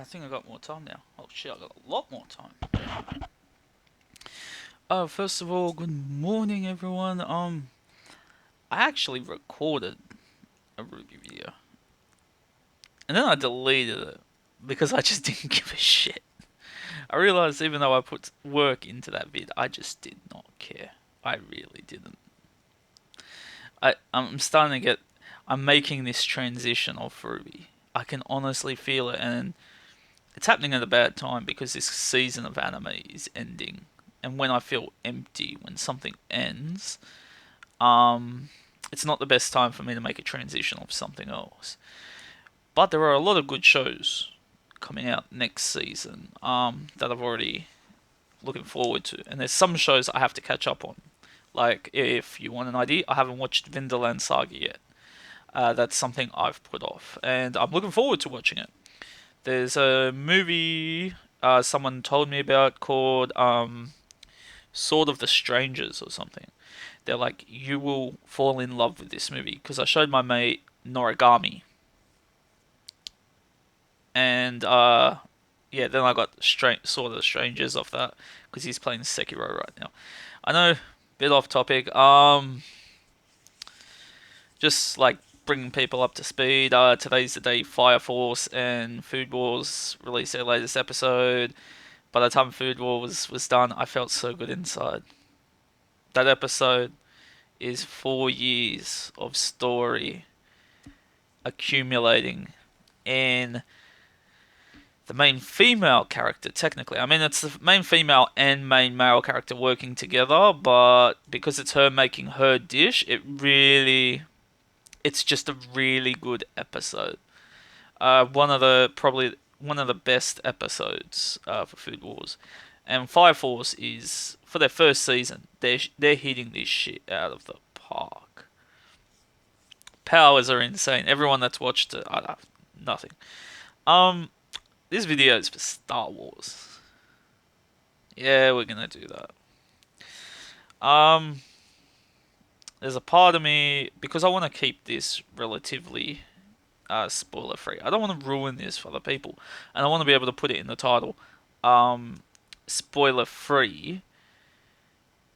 I think I got more time now. Oh shit, I got a lot more time. First of all, good morning, everyone. I actually recorded a review video, and then I deleted it because I just didn't give a shit. I realized even though I put work into that vid, I just did not care. I really didn't. I'm starting to get. I'm making this transition off Ruby. I can honestly feel it, and it's happening at a bad time because this season of anime is ending. And when I feel empty, when something ends, um, it's not the best time for me to make a transition of something else. But there are a lot of good shows coming out next season that I've already looking forward to. And there's some shows I have to catch up on. Like, if you want an idea, I haven't watched Vinderland Saga yet. That's something I've put off. And I'm looking forward to watching it. There's a movie someone told me about called Sword of the Strangers or something. They're like, you will fall in love with this movie because I showed my mate Noragami, and yeah, then I got Sword of the Strangers off that because he's playing Sekiro right now. I know, bit off topic. Just like bringing people up to speed. Today's the day Fire Force and Food Wars released their latest episode. By the time Food Wars was done, I felt so good inside. That episode is 4 years of story accumulating in the main female character, technically. I mean, it's the main female and main male character working together, but because it's her making her dish, it's just a really good episode. Probably one of the best episodes for Food Wars. And Fire Force is, for their first season, they're hitting this shit out of the park. Powers are insane. Everyone that's watched it, nothing. Um, this video is for Star Wars. Yeah, we're gonna do that. Um, there's a part of me because I want to keep this relatively spoiler free. I don't want to ruin this for other people, and I want to be able to put it in the title, spoiler free,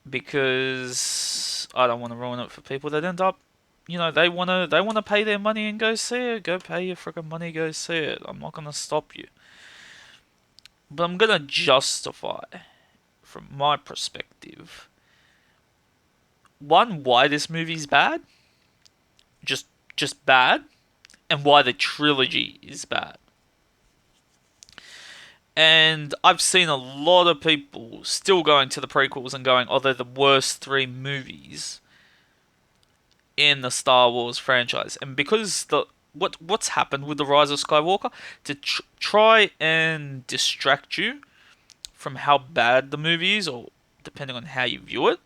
because I don't want to ruin it for people that end up, they wanna pay their money and go see it. Go pay your freaking money, go see it. I'm not gonna stop you, but I'm gonna justify from my perspective. One, why this movie's bad, just just bad, and why the trilogy is bad. And I've seen a lot of people still going to the prequels and going, "Oh, they're the worst three movies in the Star Wars franchise." And because what's happened with the Rise of Skywalker to try and distract you from how bad the movie is, or depending on how you view it,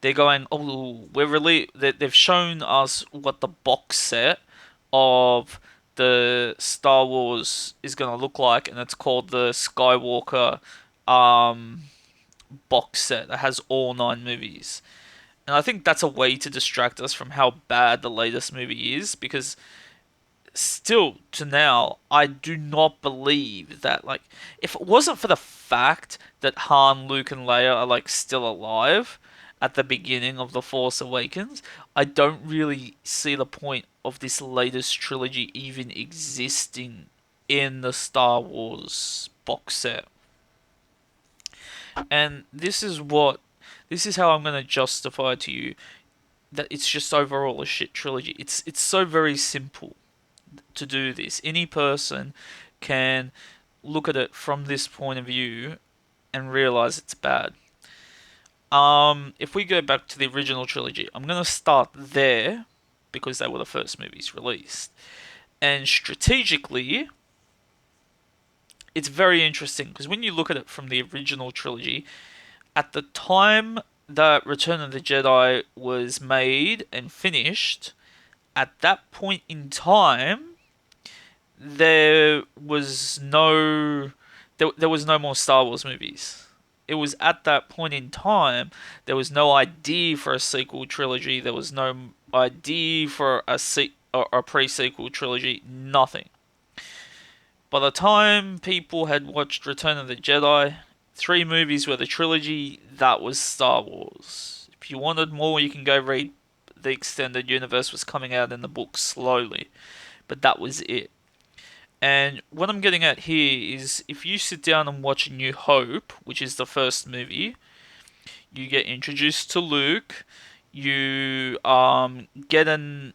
they're going, "Oh, they've shown us what the box set of the Star Wars is going to look like, and it's called the Skywalker um, box set that has all nine movies." And I think that's a way to distract us from how bad the latest movie is, because still to now, I do not believe that, like, if it wasn't for the fact that Han, Luke, and Leia are like still alive at the beginning of The Force Awakens, I don't really see the point of this latest trilogy even existing in the Star Wars box set. And this is how I'm going to justify to you that it's just overall a shit trilogy. It's so very simple to do this. Any person can look at it from this point of view and realize it's bad. If we go back to the original trilogy, I'm gonna start there because they were the first movies released. And strategically, it's very interesting because when you look at it from the original trilogy, at the time that Return of the Jedi was made and finished, at that point in time, there was no there was no more Star Wars movies. It was at that point in time there was no idea for a sequel trilogy. There was no idea for or a pre-sequel trilogy. Nothing. By the time people had watched Return of the Jedi, three movies were the trilogy. That was Star Wars. If you wanted more, you can go read the extended universe was coming out in the books slowly, but that was it. And what I'm getting at here is if you sit down and watch A New Hope, which is the first movie, you get introduced to Luke. You get an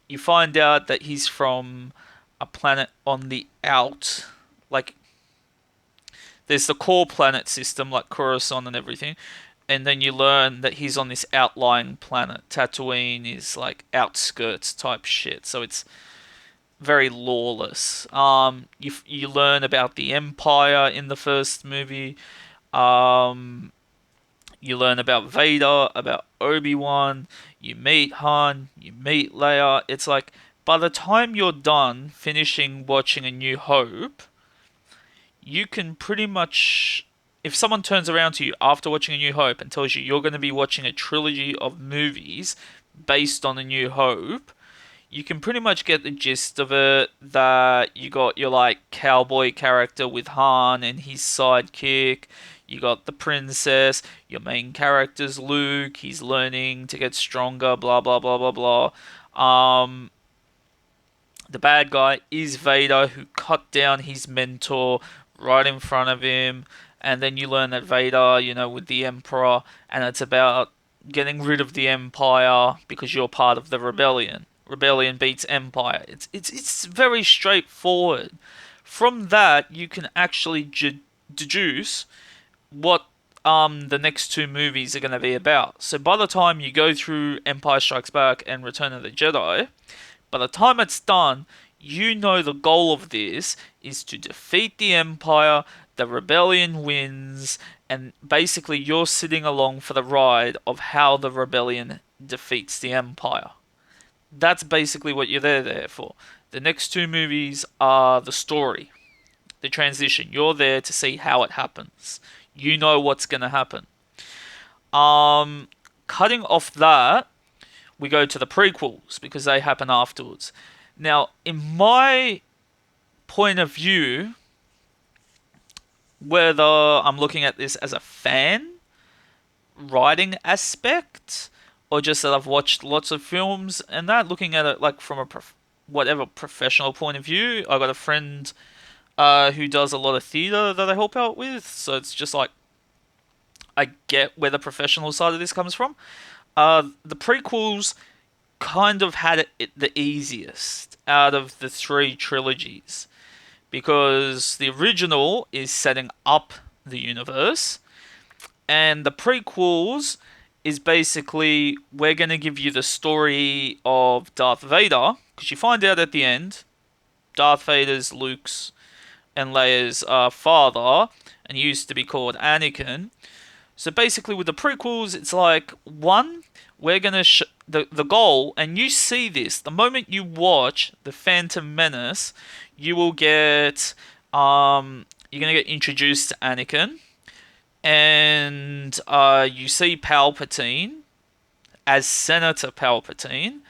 you find out that he's from a planet on the out, like there's the core planet system like Coruscant and everything, and then you learn that he's on this outlying planet. Tatooine is like outskirts type shit, so it's very lawless. You learn about the Empire in the first movie. Um, you learn about Vader, about Obi-Wan. You meet Han. You meet Leia. It's like by the time you're done finishing watching A New Hope, you can pretty much. If someone turns around to you after watching A New Hope and tells you you're going to be watching a trilogy of movies based on A New Hope, you can pretty much get the gist of it that you got your like cowboy character with Han and his sidekick. You got the princess, your main character's Luke, he's learning to get stronger, blah blah blah blah blah. Um the bad guy is Vader who cut down his mentor right in front of him, and then you learn that Vader, with the Emperor, and it's about getting rid of the Empire because you're part of the rebellion. Rebellion beats Empire. It's very straightforward. From that, you can actually deduce what the next two movies are going to be about. So by the time you go through Empire Strikes Back and Return of the Jedi, by the time it's done, you know the goal of this is to defeat the Empire, the rebellion wins, and basically you're sitting along for the ride of how the rebellion defeats the Empire. That's basically what you're there for. The next two movies are the story, the transition. You're there to see how it happens. You know what's going to happen. Cutting off that, we go to the prequels because they happen afterwards. Now, in my point of view, whether I'm looking at this as a fan writing aspect or just that I've watched lots of films and that, looking at it like from a whatever professional point of view, I got a friend who does a lot of theatre that I help out with, so it's just like I get where the professional side of this comes from. The prequels kind of had it the easiest out of the three trilogies because the original is setting up the universe, and the prequels is basically we're going to give you the story of Darth Vader, because you find out at the end Darth Vader's Luke's and Leia's father, and he used to be called Anakin. So basically with the prequels, it's like, one, we're going to the goal, and you see this the moment you watch The Phantom Menace, you will get you're going to get introduced to Anakin, and you see Palpatine as Senator Palpatine.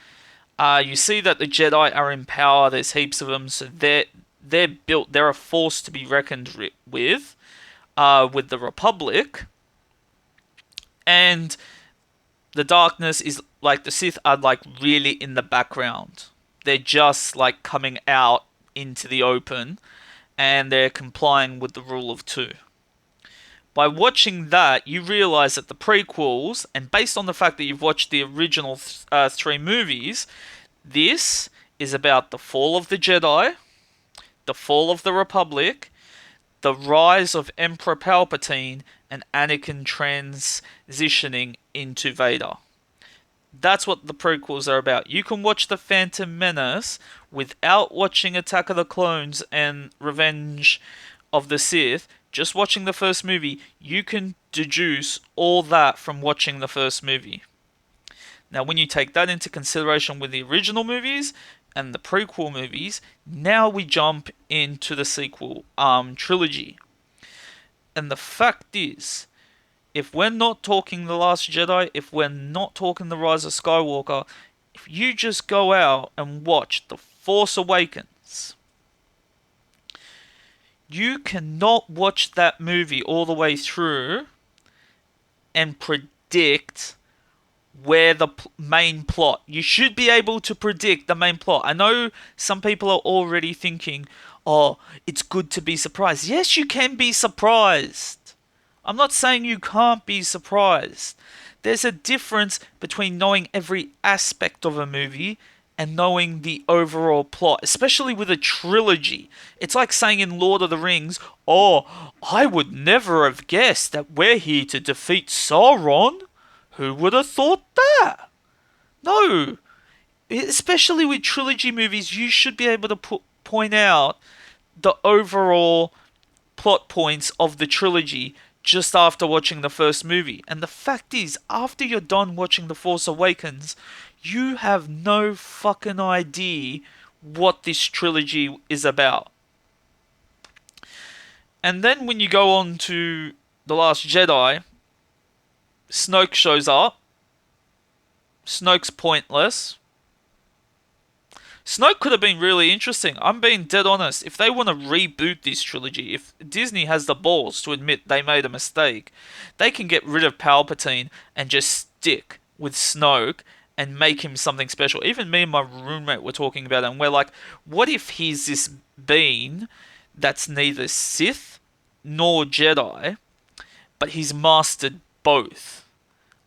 You see that the Jedi are in power. There's heaps of them, so they're built. They're a force to be reckoned with the Republic, and the darkness is like the Sith are like really in the background. They're just like coming out into the open, and they're complying with the rule of two. By watching that, you realize that the prequels, and based on the fact that you've watched the original three movies, this is about the fall of the Jedi, the fall of the Republic, the rise of Emperor Palpatine, and Anakin transitioning into Vader. That's what the prequels are about. You can watch The Phantom Menace without watching Attack of the Clones and Revenge of the Sith. Just watching the first movie, you can deduce all that from watching the first movie. Now, when you take that into consideration with the original movies and the prequel movies, now we jump into the sequel trilogy. And the fact is, if we're not talking The Last Jedi, if we're not talking The Rise of Skywalker, if you just go out and watch The Force Awakens, You cannot watch that movie all the way through and predict where the main plot. You should be able to predict the main plot. I know some people are already thinking, oh, it's good to be surprised. Yes, you can be surprised. I'm not saying you can't be surprised. There's a difference between knowing every aspect of a movie and knowing the overall plot, especially with a trilogy. It's like saying in Lord of the Rings, oh, I would never have guessed that we're here to defeat Sauron. Who would have thought that? No. Especially with trilogy movies, you should be able to point out the overall plot points of the trilogy just after watching the first movie. And the fact is, after you're done watching The Force Awakens, you have no fucking idea what this trilogy is about. And then when you go on to The Last Jedi, Snoke shows up. Snoke's pointless. Snoke could have been really interesting. I'm being dead honest. If they want to reboot this trilogy, if Disney has the balls to admit they made a mistake, they can get rid of Palpatine and just stick with Snoke and make him something special. Even me and my roommate were talking about it, and we're like, what if he's this being that's neither Sith nor Jedi, but he's mastered both?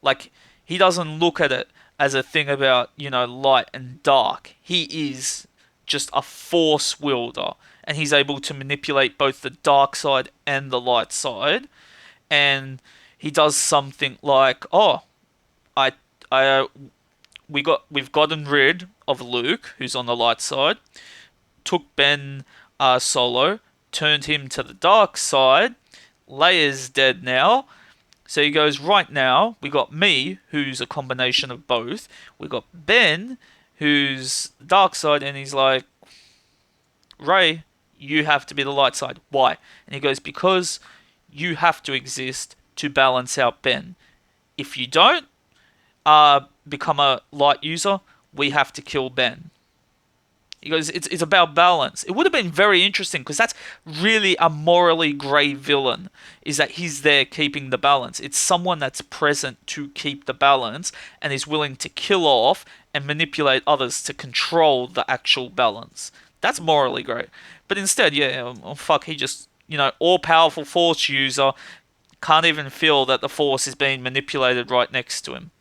Like, he doesn't look at it as a thing about, light and dark. He is just a force wielder, and he's able to manipulate both the dark side and the light side. And he does something like, oh, we've gotten rid of Luke, who's on the light side, took Ben Solo, turned him to the dark side. Leia's dead now. So he goes, right now, we got me, who's a combination of both. We got Ben, who's dark side, and he's like, Rey, you have to be the light side. Why? And he goes, because you have to exist to balance out Ben. If you don't become a light user, we have to kill Ben. He goes, it's about balance. It would have been very interesting, because that's really a morally grey villain, is that he's there keeping the balance. It's someone that's present to keep the balance and is willing to kill off and manipulate others to control the actual balance. That's morally great. But instead, he just, all-powerful Force user, can't even feel that the Force is being manipulated right next to him.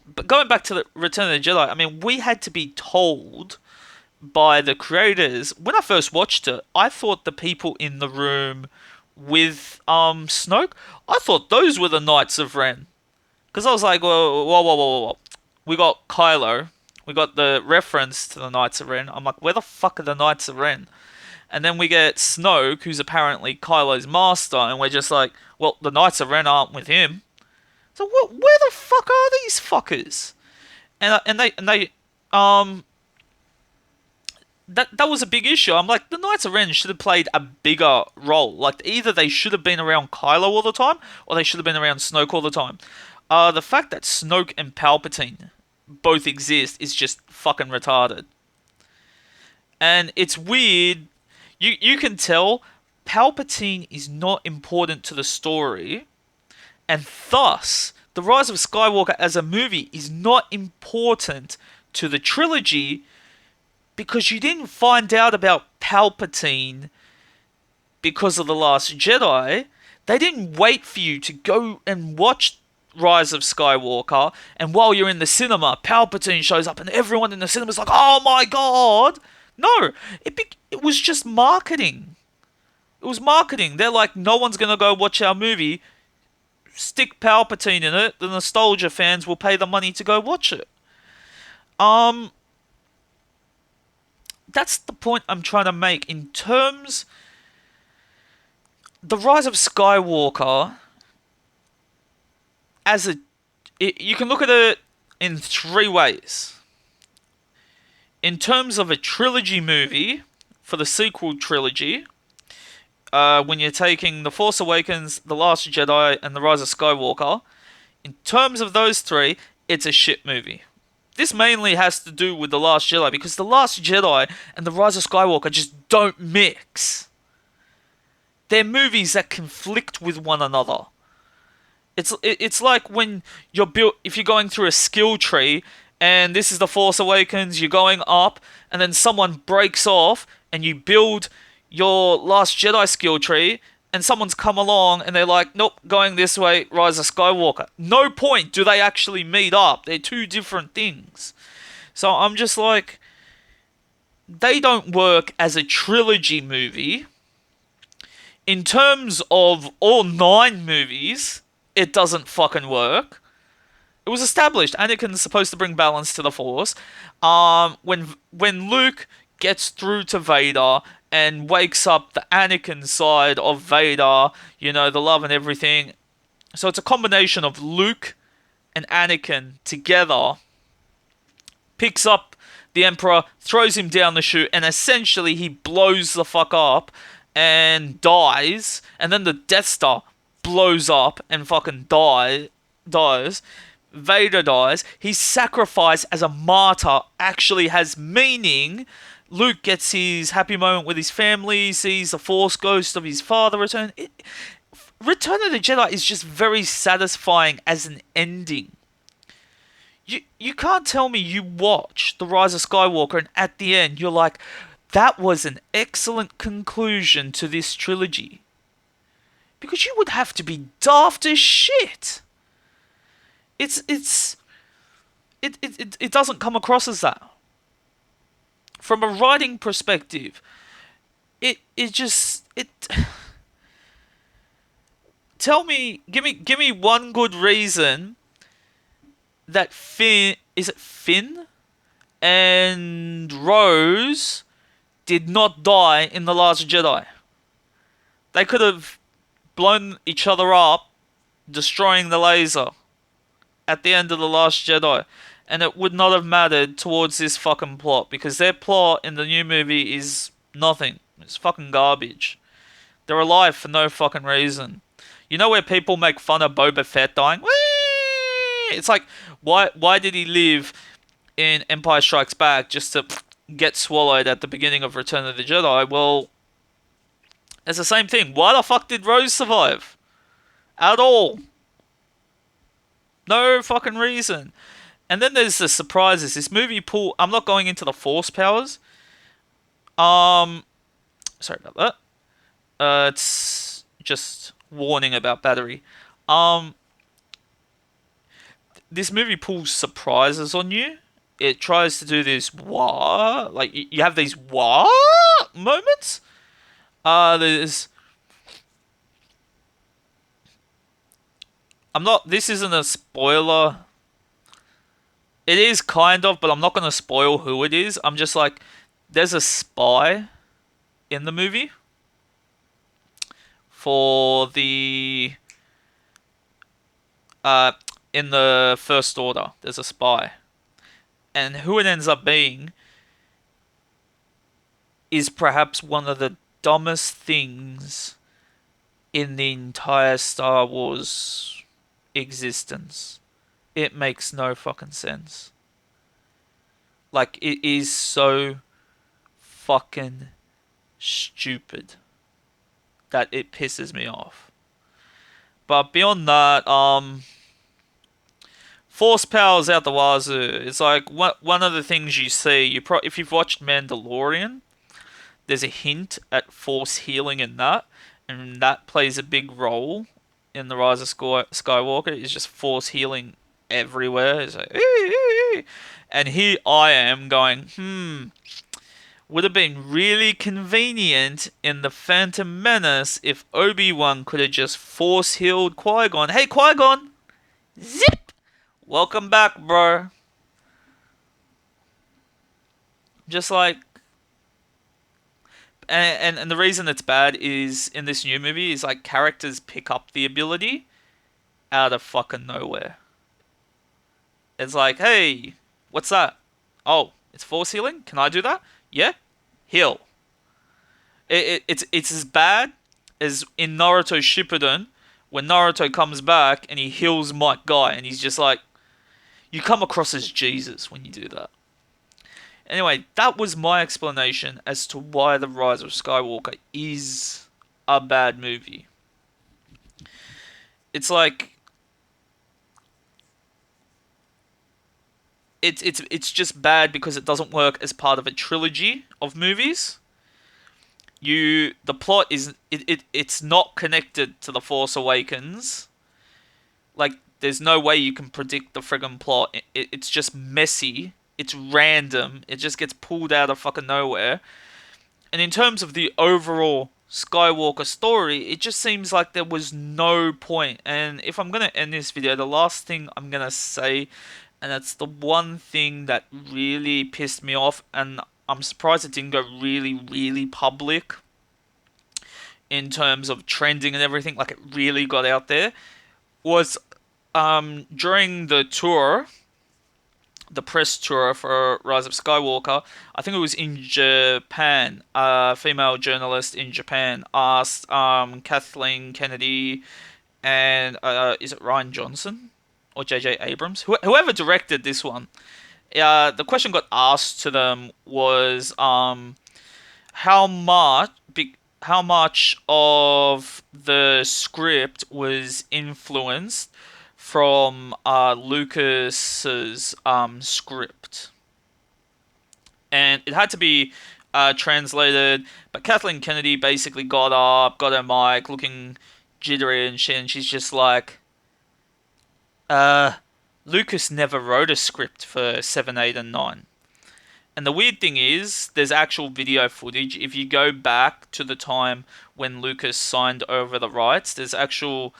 But going back to the Return of the Jedi, I mean, we had to be told by the creators. When I first watched it, I thought the people in the room with Snoke, I thought those were the Knights of Ren. Because I was like, whoa. We got Kylo. We got the reference to the Knights of Ren. I'm like, where the fuck are the Knights of Ren? And then we get Snoke, who's apparently Kylo's master, and we're just like, well, the Knights of Ren aren't with him. So where the fuck are these fuckers? And they that was a big issue. I'm like, the Knights of Ren should have played a bigger role. Like, either they should have been around Kylo all the time, or they should have been around Snoke all the time. The fact that Snoke and Palpatine both exist is just fucking retarded. And it's weird. You can tell Palpatine is not important to the story. And thus, The Rise of Skywalker as a movie is not important to the trilogy, because you didn't find out about Palpatine because of The Last Jedi. They didn't wait for you to go and watch Rise of Skywalker, and while you're in the cinema, Palpatine shows up and everyone in the cinema is like, oh my god! No, it was just marketing. It was marketing. They're like, no one's going to go watch our movie. Stick Palpatine in it, the nostalgia fans will pay the money to go watch it. That's the point I'm trying to make. In terms, The Rise of Skywalker, you can look at it in three ways. In terms of a trilogy movie, for the sequel trilogy, when you're taking The Force Awakens, The Last Jedi, and The Rise of Skywalker, in terms of those three, it's a shit movie. this mainly has to do with The Last Jedi, because The Last Jedi and The Rise of Skywalker just don't mix. They're movies that conflict with one another. It's like when you're built if you're going through a skill tree and this is The Force Awakens, you're going up and then someone breaks off and you build your Last Jedi skill tree and someone's come along and they're like, nope, going this way, Rise of Skywalker. No point do they actually meet up. They're two different things. So I'm just like, they don't work as a trilogy movie. In terms of all 9 movies, it doesn't fucking work. It was established Anakin's supposed to bring balance to the Force. When Luke gets through to Vader and wakes up the Anakin side of Vader, you know, the love and everything. So it's a combination of Luke and Anakin together. Picks up the Emperor, throws him down the chute, and essentially he blows the fuck up and dies. And then the Death Star blows up and fucking dies. Vader dies. His sacrifice as a martyr actually has meaning. Luke gets his happy moment with his family, sees the Force ghost of his father return. Return of the Jedi is just very satisfying as an ending. You can't tell me you watch The Rise of Skywalker and at the end you're like, that was an excellent conclusion to this trilogy. Because you would have to be daft as shit. It doesn't come across as that. From a writing perspective, it give me one good reason that Finn and Rose did not die in The Last Jedi. They could have blown each other up, destroying the laser at the end of The Last Jedi, and it would not have mattered towards this fucking plot, because their plot in the new movie is nothing. It's fucking garbage. They're alive for no fucking reason. You know where people make fun of Boba Fett dying? Whee! It's like, why did he live in Empire Strikes Back just to get swallowed at the beginning of Return of the Jedi? Well, it's the same thing. Why the fuck did Rose survive? At all. No fucking reason. And then there's the surprises. This movie I'm not going into the Force powers. Sorry about that. It's just warning about battery. This movie pulls surprises on you. It tries to do this what? Like, you have these what moments? This isn't a spoiler. It is kind of, but I'm not going to spoil who it is. I'm just like, there's a spy in the movie for in the First Order. There's a spy. And who it ends up being is perhaps one of the dumbest things in the entire Star Wars existence. It makes no fucking sense. Like, it is so fucking stupid that it pisses me off. But beyond that, Force powers out the wazoo. It's like one of the things you see. If you've watched Mandalorian, there's a hint at Force healing in that, and that plays a big role in The Rise of Skywalker. It's just Force healing everywhere. It's like, and here I am going, would have been really convenient in The Phantom Menace if Obi-Wan could have just Force healed Qui-Gon. Hey, Qui-Gon! Zip! Welcome back, bro. Just like... And the reason it's bad is, in this new movie, is like characters pick up the ability out of fucking nowhere. It's like, hey, what's that? Oh, it's Force healing? Can I do that? Yeah? Heal. It's as bad as in Naruto Shippuden, when Naruto comes back and he heals Might Guy, and he's just like, You come across as Jesus when you do that. Anyway, that was my explanation as to why The Rise of Skywalker is a bad movie. It's like it's just bad because it doesn't work as part of a trilogy of movies. The plot is it's not connected to The Force Awakens. Like there's no way you can predict the friggin' plot. It's just messy. It's random. It just gets pulled out of fucking nowhere. And in terms of the overall Skywalker story, it just seems like there was no point. And if I'm gonna end this video, the last thing I'm gonna say, and that's the one thing that really pissed me off, and I'm surprised it didn't go really, really public in terms of trending and everything, like it really got out there, was during the tour, the press tour for Rise of Skywalker. I think it was in Japan. A female journalist in Japan asked Kathleen Kennedy and is it Ryan Johnson or J.J. Abrams, whoever directed this one. The question got asked to them was how much how much of the script was influenced from Lucas's script, and it had to be translated. But Kathleen Kennedy basically got up, got her mic, looking jittery and shit, and she's just like, Lucas never wrote a script for 7, 8, and 9." And the weird thing is, there's actual video footage. If you go back to the time when Lucas signed over the rights, there's actual.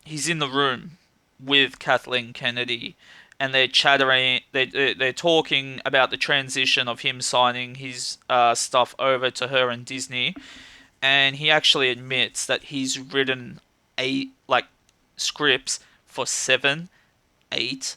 He's in the room with Kathleen Kennedy, and they're chattering. They're talking about the transition of him signing his stuff over to her and Disney, and he actually admits that he's written scripts for 7, 8,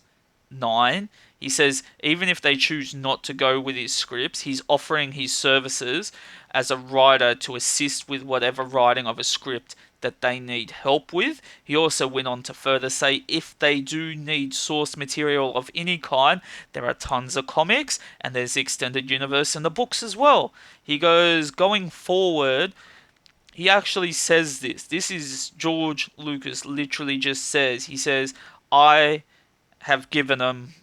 9. He says even if they choose not to go with his scripts, he's offering his services as a writer to assist with whatever writing of a script that they need help with. He also went on to further say if they do need source material of any kind, there are tons of comics and there's the extended universe and the books as well. He goes, going forward, he actually says this. This is George Lucas literally just says, he says, I have given them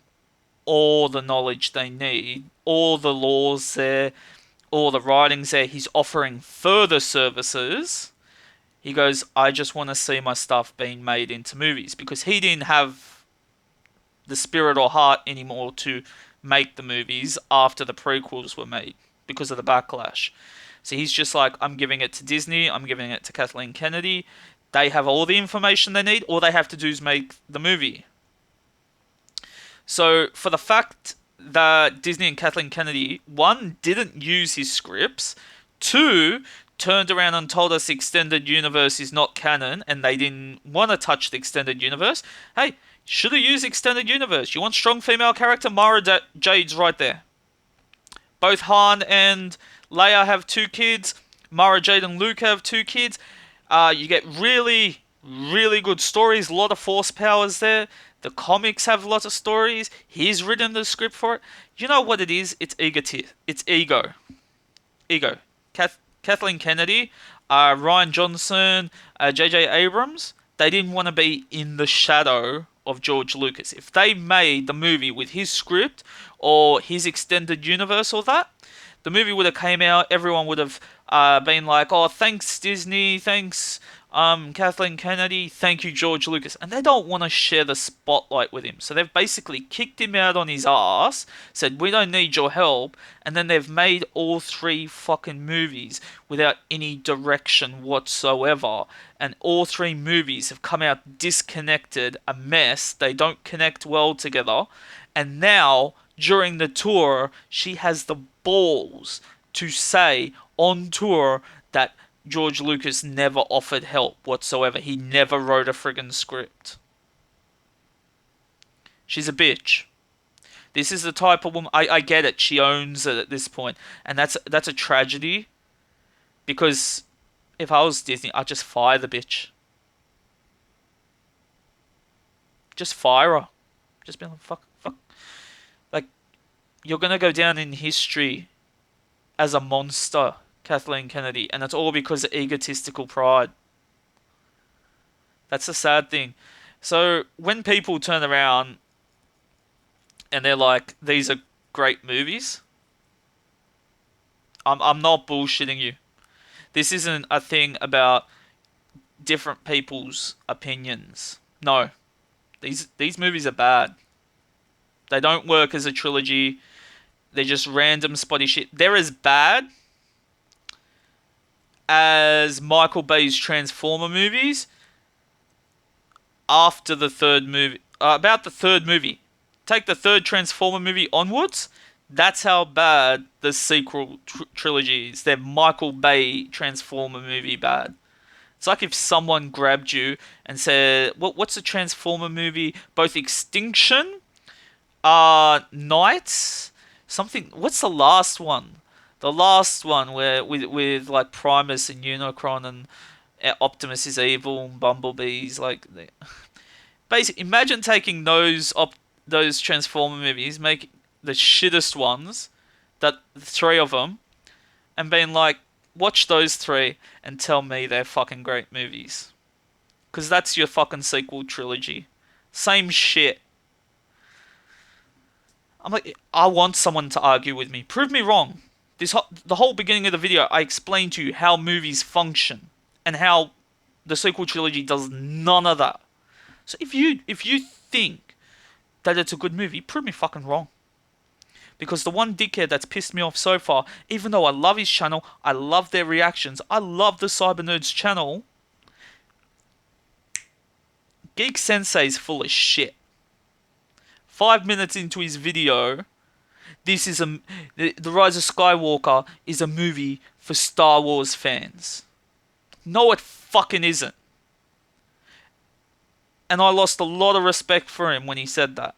all the knowledge they need, all the laws there, all the writings there. He's offering further services. He goes, I just want to see my stuff being made into movies, because he didn't have the spirit or heart anymore to make the movies after the prequels were made because of the backlash. So he's just like, I'm giving it to Disney, I'm giving it to Kathleen Kennedy. They have all the information they need. All they have to do is make the movie. So for the fact that Disney and Kathleen Kennedy, one, didn't use his scripts, two, turned around and told us the extended universe is not canon and they didn't want to touch the extended universe, hey, should have used extended universe. You want strong female character? Mara Jade's right there. Both Han and Leia have 2 kids. Mara Jade and Luke have 2 kids. You get really, really good stories. A lot of force powers there. The comics have lots of stories. He's written the script for it. You know what it is? It's It's ego. Ego. Kathleen Kennedy, Ryan Johnson, J.J. Abrams, they didn't want to be in the shadow of George Lucas. If they made the movie with his script or his extended universe or that, the movie would have came out, everyone would have been like, oh, thanks Disney, thanks Kathleen Kennedy, thank you George Lucas. And they don't want to share the spotlight with him. So they've basically kicked him out on his ass, said we don't need your help, and then they've made all 3 fucking movies without any direction whatsoever. And all 3 movies have come out disconnected, a mess. They don't connect well together. And now, during the tour, she has the balls to say on tour that George Lucas never offered help whatsoever. He never wrote a friggin' script. She's a bitch. This is the type of woman. I get it. She owns it at this point, and that's a tragedy. Because if I was Disney, I'd just fire the bitch. Just fire her. Just being like, fuck. Like, you're gonna go down in history as a monster, Kathleen Kennedy, and it's all because of egotistical pride. That's the sad thing. So when people turn around and they're like, "These are great movies," I'm not bullshitting you. This isn't a thing about different people's opinions. No, these movies are bad. They don't work as a trilogy. They're just random spotty shit. They're as bad as Michael Bay's Transformer movies after the third movie. About the third movie. Take the third Transformer movie onwards. That's how bad the sequel trilogy is. They're Michael Bay Transformer movie bad. It's like if someone grabbed you and said, "What's a Transformer movie? Both Extinction, Knights, something. What's the last one? The last one where with like Primus and Unicron and Optimus is evil and Bumblebee's like basically imagine taking those Transformer movies, make the shittest ones, that three of them, and being like, watch those three and tell me they're fucking great movies, because that's your fucking sequel trilogy. Same shit. I'm like, I want someone to argue with me. Prove me wrong. The whole beginning of the video, I explained to you how movies function and how the sequel trilogy does none of that. So if you think that it's a good movie, prove me fucking wrong. Because the one dickhead that's pissed me off so far, even though I love his channel, I love their reactions, I love the Cyber Nerds channel, Geek Sensei's full of shit. 5 minutes into his video, this is the Rise of Skywalker is a movie for Star Wars fans. No, it fucking isn't. And I lost a lot of respect for him when he said that.